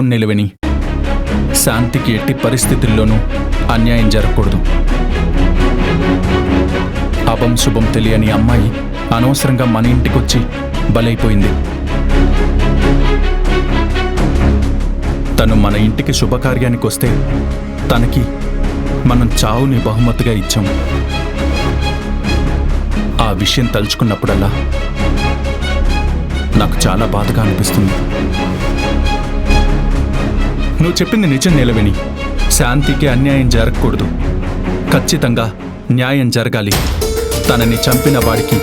నిలవని శాంతికి ఎట్టి పరిస్థితుల్లోనూ అన్యాయం జరగకూడదు. అభం శుభం తెలియని అమ్మాయి అనవసరంగా మన ఇంటికొచ్చి బలైపోయింది. తను మన ఇంటికి శుభకార్యానికి వస్తే తనకి మనం చావుని బహుమతిగా ఇచ్చాం. ఆ విషయం తలుచుకున్నప్పుడల్లా నాకు చాలా బాధగా అనిపిస్తుంది. నువ్వు చెప్పింది నిజం నిలవని. శాంతికి అన్యాయం జరగకూడదు. ఖచ్చితంగా న్యాయం జరగాలి. తనని చంపిన వాడికి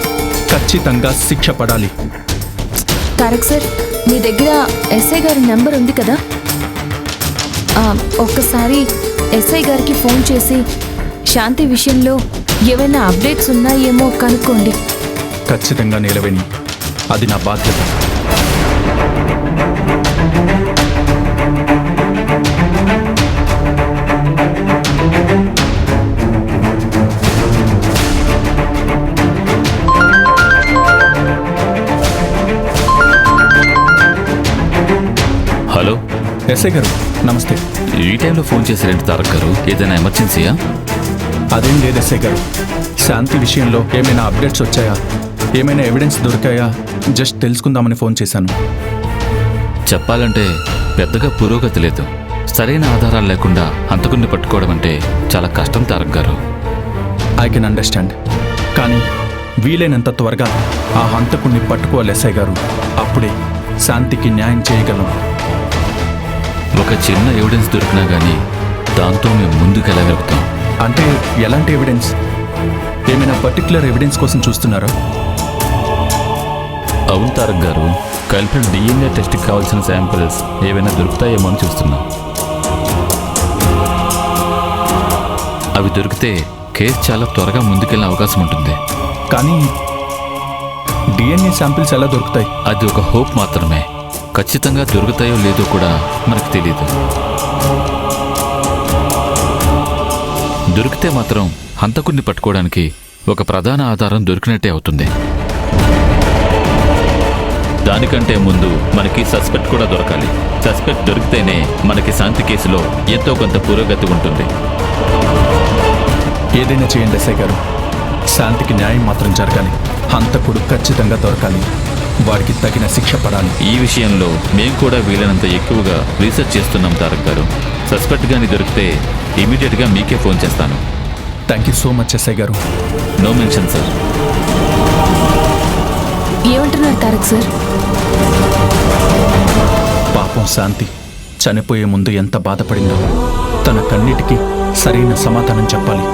ఖచ్చితంగా శిక్ష పడాలి. తారక్ సార్, మీ దగ్గర ఎస్ఐ గారి నెంబర్ ఉంది కదా? ఒక్కసారి ఎస్ఐ గారికి ఫోన్ చేసి శాంతి విషయంలో ఏవైనా అప్డేట్స్ ఉన్నాయేమో కనుక్కోండి. ఖచ్చితంగా నిలవని, అది నా బాధ్యత. హలో ఎస్ఐ గారు, నమస్తే. ఈ టైంలో ఫోన్ చేశారేంటి తారక్ గారు? ఏదైనా ఎమర్జెన్సీయా? అదేం లేదు ఎస్ఐ గారు. శాంతి విషయంలో ఏమైనా అప్డేట్స్ వచ్చాయా, ఏమైనా ఎవిడెన్స్ దొరికాయా జస్ట్ తెలుసుకుందామని ఫోన్ చేశాను. చెప్పాలంటే పెద్దగా పురోగతి లేదు. సరైన ఆధారాలు లేకుండా హంతకుడిని పట్టుకోవడం అంటే చాలా కష్టం తారక్ గారు. I can understand. కానీ వీలైనంత త్వరగా ఆ హంతకుడిని పట్టుకోవాలి ఎస్ఐ గారు. అప్పుడే శాంతికి న్యాయం చేయగలం. ఒక చిన్న ఎవిడెన్స్ దొరికినా కానీ దాంతో మేము ముందుకెళ్ళగలుగుతాం. అంటే ఎలాంటి ఎవిడెన్స్? ఏమైనా పర్టికులర్ ఎవిడెన్స్ కోసం చూస్తున్నారా? అవును తారక్ గారు, కల్పిట్ DNA టెస్ట్కి కావాల్సిన శాంపిల్స్ ఏవైనా దొరుకుతాయేమో అని చూస్తున్నాం. అవి దొరికితే కేసు చాలా త్వరగా ముందుకెళ్ళే అవకాశం ఉంటుంది. కానీ DNA శాంపిల్స్ ఎలా దొరుకుతాయి? అది ఒక హోప్ మాత్రమే. ఖచ్చితంగా దొరుకుతాయో లేదో కూడా మనకు తెలియదు. దొరికితే మాత్రం హంతకుడిని పట్టుకోవడానికి ఒక ప్రధాన ఆధారం దొరికినట్టే అవుతుంది. దానికంటే ముందు మనకి సస్పెక్ట్ కూడా దొరకాలి. సస్పెక్ట్ దొరికితేనే మనకి శాంతి కేసులో ఎంతో కొంత పురోగతి ఉంటుంది. ఏదైనా చేయండి ఎస్ఐ గారు. శాంతికి న్యాయం మాత్రం జరగాలి. హంతకుడు ఖచ్చితంగా దొరకాలి. వాడికి తగిన శిక్ష పడాలి. ఈ విషయంలో మేము కూడా వీలైనంత ఎక్కువగా రీసెర్చ్ చేస్తున్నాం తారక్ గారు. సస్పెక్ట్ గాని దొరికితే ఇమీడియట్గా మీకే ఫోన్ చేస్తాను. Thank you so much SI గారు. No mention sir. ఏమంటున్నారు తారక్ సార్? పాపం శాంతి చనిపోయే ముందు ఎంత బాధపడిందో. తన కన్నిటికీ సరైన సమాధానం చెప్పాలి.